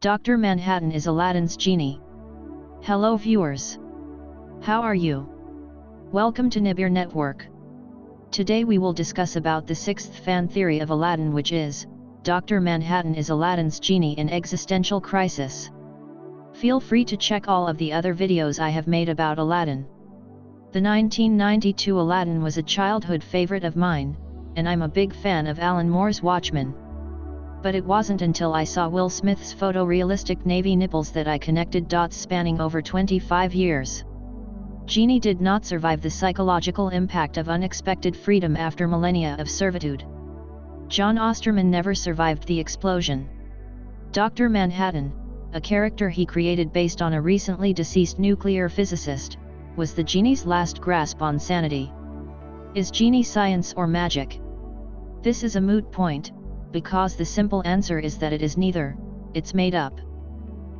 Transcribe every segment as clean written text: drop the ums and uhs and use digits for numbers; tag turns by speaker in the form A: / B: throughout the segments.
A: Dr. Manhattan is Aladdin's genie. Hello viewers. How are you? Welcome to Nibbir Network. Today we will discuss about the sixth fan theory of Aladdin, which is, Dr. Manhattan is Aladdin's genie in existential crisis. Feel free to check all of the other videos I have made about Aladdin. The 1992 Aladdin was a childhood favorite of mine, and I'm a big fan of Alan Moore's Watchmen. But it wasn't until I saw Will Smith's photorealistic navy nipples that I connected dots spanning over 25 years. Genie did not survive the psychological impact of unexpected freedom after millennia of servitude. John Osterman never survived the explosion. Dr. Manhattan, a character he created based on a recently deceased nuclear physicist, was the genie's last grasp on sanity. Is genie science or magic? This is a moot point, because the simple answer is that it is neither, it's made up.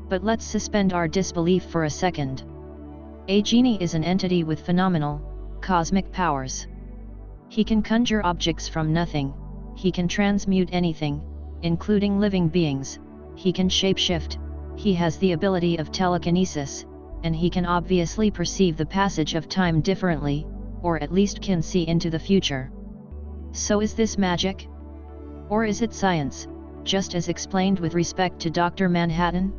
A: But let's suspend our disbelief for a second. A genie is an entity with phenomenal, cosmic powers. He can conjure objects from nothing, he can transmute anything, including living beings, he can shapeshift, he has the ability of telekinesis, and he can obviously perceive the passage of time differently, or at least can see into the future. So is this magic? Or is it science, just as explained with respect to Dr. Manhattan?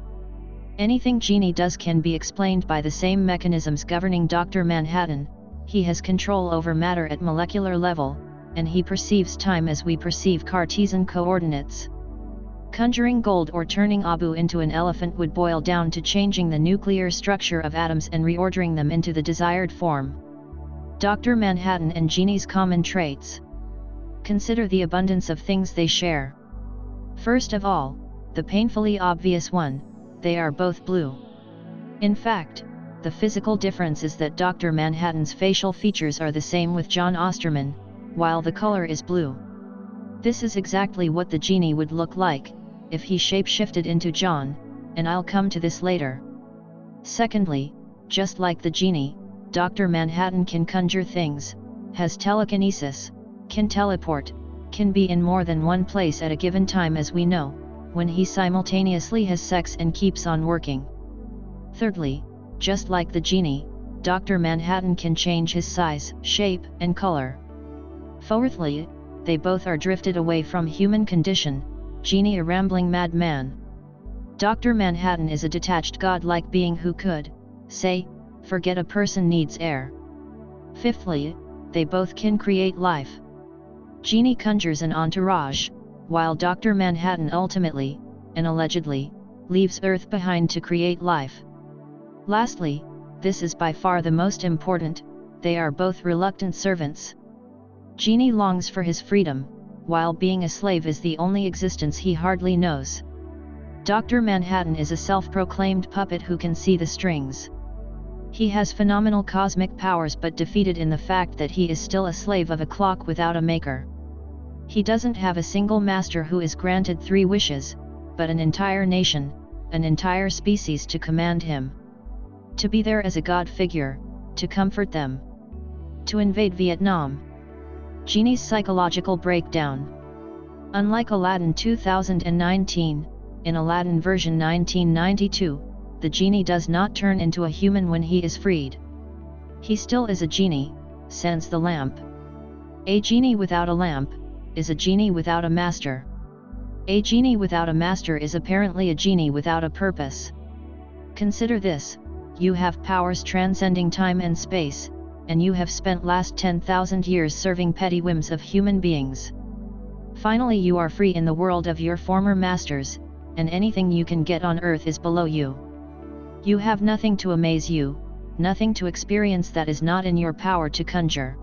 A: Anything Genie does can be explained by the same mechanisms governing Dr. Manhattan. He has control over matter at molecular level, and he perceives time as we perceive Cartesian coordinates. Conjuring gold or turning Abu into an elephant would boil down to changing the nuclear structure of atoms and reordering them into the desired form. Dr. Manhattan and Genie's common traits. Consider the abundance of things they share. First of all, the painfully obvious one, they are both blue. In fact, the physical difference is that Dr. Manhattan's facial features are the same with John Osterman, while the color is blue. This is exactly what the genie would look like, if he shapeshifted into John, and I'll come to this later. Secondly, just like the genie, Dr. Manhattan can conjure things, has telekinesis, can teleport, can be in more than one place at a given time, as we know, when he simultaneously has sex and keeps on working. Thirdly, just like the genie, Dr. Manhattan can change his size, shape, and color. Fourthly, they both are drifted away from human condition, Genie a rambling madman. Dr. Manhattan is a detached godlike being who could, say, forget a person needs air. Fifthly, they both can create life. Genie conjures an entourage, while Dr. Manhattan ultimately, and allegedly, leaves Earth behind to create life. Lastly, this is by far the most important, they are both reluctant servants. Genie longs for his freedom, while being a slave is the only existence he hardly knows. Dr. Manhattan is a self-proclaimed puppet who can see the strings. He has phenomenal cosmic powers, but defeated in the fact that he is still a slave of a clock without a maker. He doesn't have a single master who is granted 3 wishes, but an entire nation, an entire species to command him. To be there as a god figure, to comfort them. To invade Vietnam. Genie's psychological breakdown. Unlike Aladdin 2019, in Aladdin version 1992, the genie does not turn into a human when he is freed. He still is a genie, sans the lamp. A genie without a lamp is a genie without a master. A genie without a master is apparently a genie without a purpose. Consider this: you have powers transcending time and space, and you have spent last 10,000 years serving petty whims of human beings. Finally you are free in the world of your former masters, and anything you can get on earth is below you. You have nothing to amaze you, nothing to experience that is not in your power to conjure.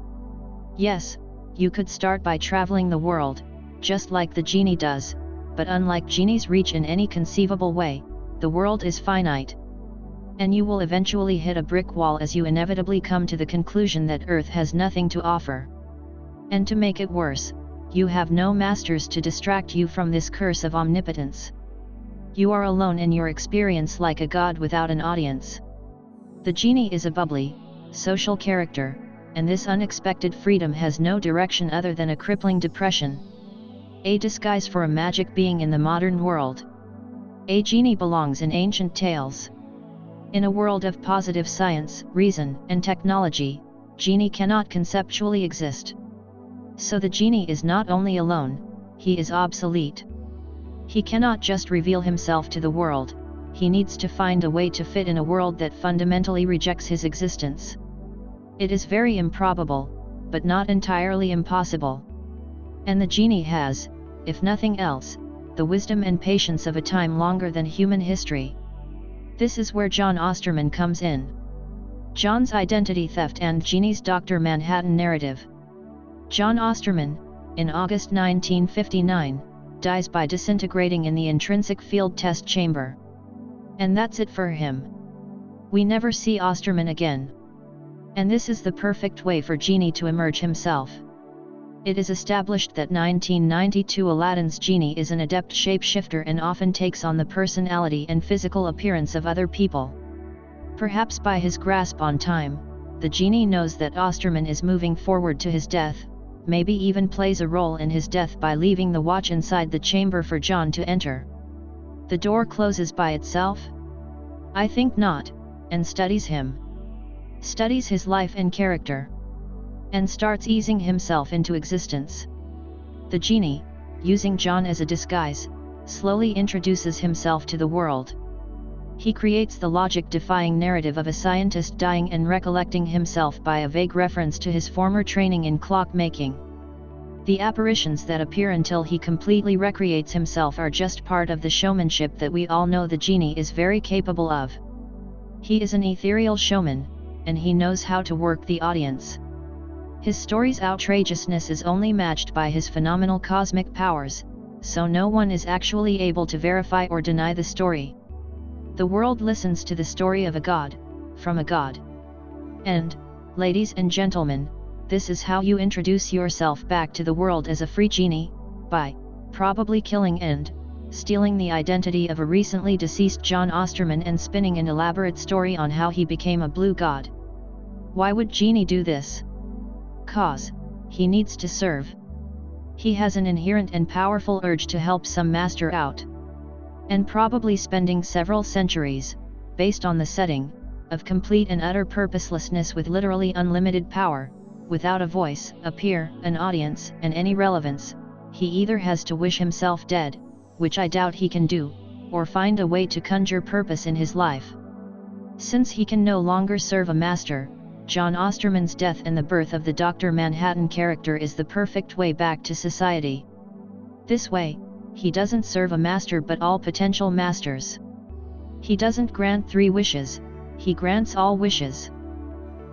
A: Yes, you could start by traveling the world, just like the genie does, but unlike genie's reach in any conceivable way, the world is finite. And you will eventually hit a brick wall as you inevitably come to the conclusion that Earth has nothing to offer. And to make it worse, you have no masters to distract you from this curse of omnipotence. You are alone in your experience like a god without an audience. The genie is a bubbly, social character, and this unexpected freedom has no direction other than a crippling depression. A disguise for a magic being in the modern world. A genie belongs in ancient tales. In a world of positive science, reason, and technology, genie cannot conceptually exist. So the genie is not only alone, he is obsolete. He cannot just reveal himself to the world, he needs to find a way to fit in a world that fundamentally rejects his existence. It is very improbable, but not entirely impossible. And the genie has, if nothing else, the wisdom and patience of a time longer than human history. This is where John Osterman comes in. John's identity theft and Genie's Dr. Manhattan narrative. John Osterman, in August 1959, dies by disintegrating in the intrinsic field test chamber. And that's it for him. We never see Osterman again. And this is the perfect way for Genie to emerge himself. It is established that 1992 Aladdin's genie is an adept shapeshifter and often takes on the personality and physical appearance of other people. Perhaps by his grasp on time, the genie knows that Osterman is moving forward to his death, maybe even plays a role in his death by leaving the watch inside the chamber for John to enter. The door closes by itself? I think not, and studies him. Studies his life and character. And starts easing himself into existence. The genie, using John as a disguise, slowly introduces himself to the world. He creates the logic-defying narrative of a scientist dying and recollecting himself by a vague reference to his former training in clockmaking. The apparitions that appear until he completely recreates himself are just part of the showmanship that we all know the genie is very capable of. He is an ethereal showman, and he knows how to work the audience. His story's outrageousness is only matched by his phenomenal cosmic powers, so no one is actually able to verify or deny the story. The world listens to the story of a god, from a god. And, ladies and gentlemen, this is how you introduce yourself back to the world as a free genie, by probably killing and stealing the identity of a recently deceased John Osterman and spinning an elaborate story on how he became a blue god. Why would Genie do this? Cause he needs to serve. He has an inherent and powerful urge to help some master out. And probably spending several centuries, based on the setting, of complete and utter purposelessness with literally unlimited power, without a voice, a peer, an audience, and any relevance, he either has to wish himself dead, which I doubt he can do, or find a way to conjure purpose in his life. Since he can no longer serve a master, John Osterman's death and the birth of the Dr. Manhattan character is the perfect way back to society. This way, he doesn't serve a master but all potential masters. He doesn't grant 3 wishes, he grants all wishes.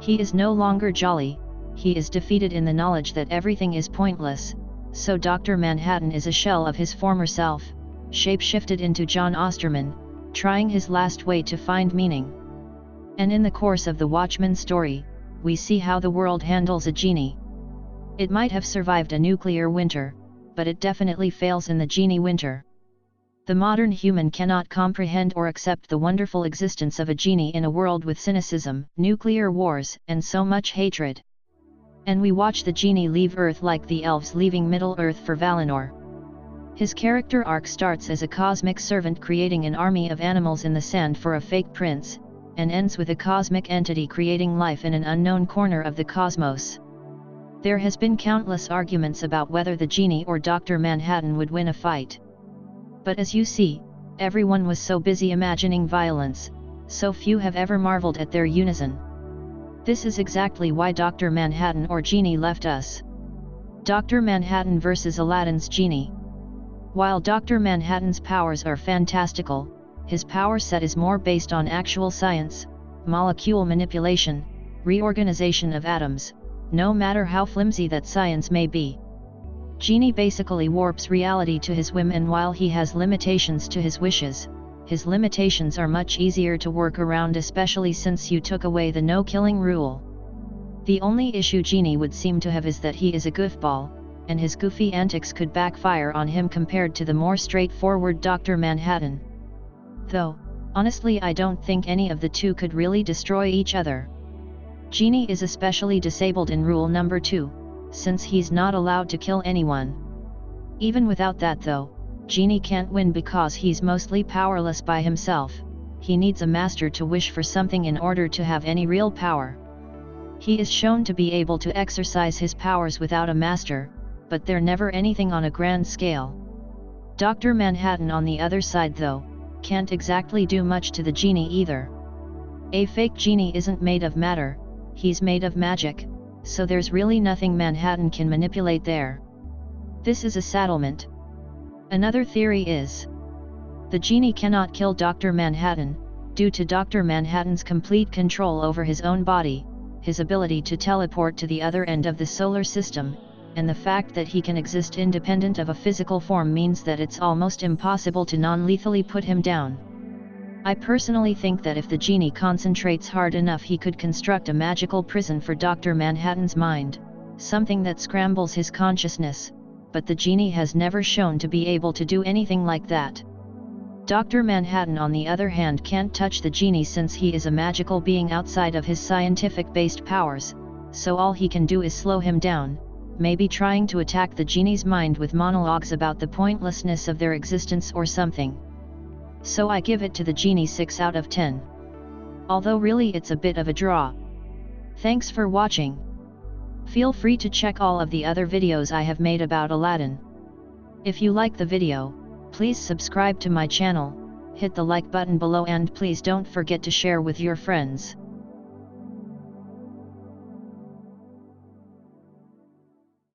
A: He is no longer jolly, he is defeated in the knowledge that everything is pointless, so Dr. Manhattan is a shell of his former self, shape-shifted into John Osterman, trying his last way to find meaning. And in the course of the Watchmen story, we see how the world handles a genie. It might have survived a nuclear winter, but it definitely fails in the genie winter. The modern human cannot comprehend or accept the wonderful existence of a genie in a world with cynicism, nuclear wars, and so much hatred. And we watch the genie leave Earth like the elves leaving Middle-earth for Valinor. His character arc starts as a cosmic servant creating an army of animals in the sand for a fake prince, and ends with a cosmic entity creating life in an unknown corner of the cosmos. There has been countless arguments about whether the genie or Dr. Manhattan would win a fight. But as you see, everyone was so busy imagining violence, so few have ever marveled at their unison. This is exactly why Dr. Manhattan or Genie left us. Dr. Manhattan vs. Aladdin's Genie. While Dr. Manhattan's powers are fantastical, his power set is more based on actual science, molecule manipulation, reorganization of atoms, no matter how flimsy that science may be. Genie basically warps reality to his whim, and while he has limitations to his wishes, his limitations are much easier to work around, especially since you took away the no-killing rule. The only issue Genie would seem to have is that he is a goofball, and his goofy antics could backfire on him compared to the more straightforward Dr. Manhattan. Though, honestly, I don't think any of the two could really destroy each other. Genie is especially disabled in rule number 2, since he's not allowed to kill anyone. Even without that though, Genie can't win because he's mostly powerless by himself. He needs a master to wish for something in order to have any real power. He is shown to be able to exercise his powers without a master, but they're never anything on a grand scale. Dr. Manhattan on the other side though, can't exactly do much to the genie either. A fake genie isn't made of matter, he's made of magic, so there's really nothing Manhattan can manipulate there. This is a settlement. Another theory is, the genie cannot kill Dr. Manhattan, due to Dr. Manhattan's complete control over his own body, his ability to teleport to the other end of the solar system, and the fact that he can exist independent of a physical form means that it's almost impossible to non-lethally put him down. I personally think that if the genie concentrates hard enough he could construct a magical prison for Dr. Manhattan's mind, something that scrambles his consciousness, but the genie has never shown to be able to do anything like that. Dr. Manhattan on the other hand can't touch the genie since he is a magical being outside of his scientific-based powers, so all he can do is slow him down, maybe trying to attack the genie's mind with monologues about the pointlessness of their existence or something. So I give it to the genie 6 out of 10. Although really it's a bit of a draw. Thanks for watching. Feel free to check all of the other videos I have made about Aladdin. If you like the video, please subscribe to my channel, hit the like button below and please don't forget to share with your friends.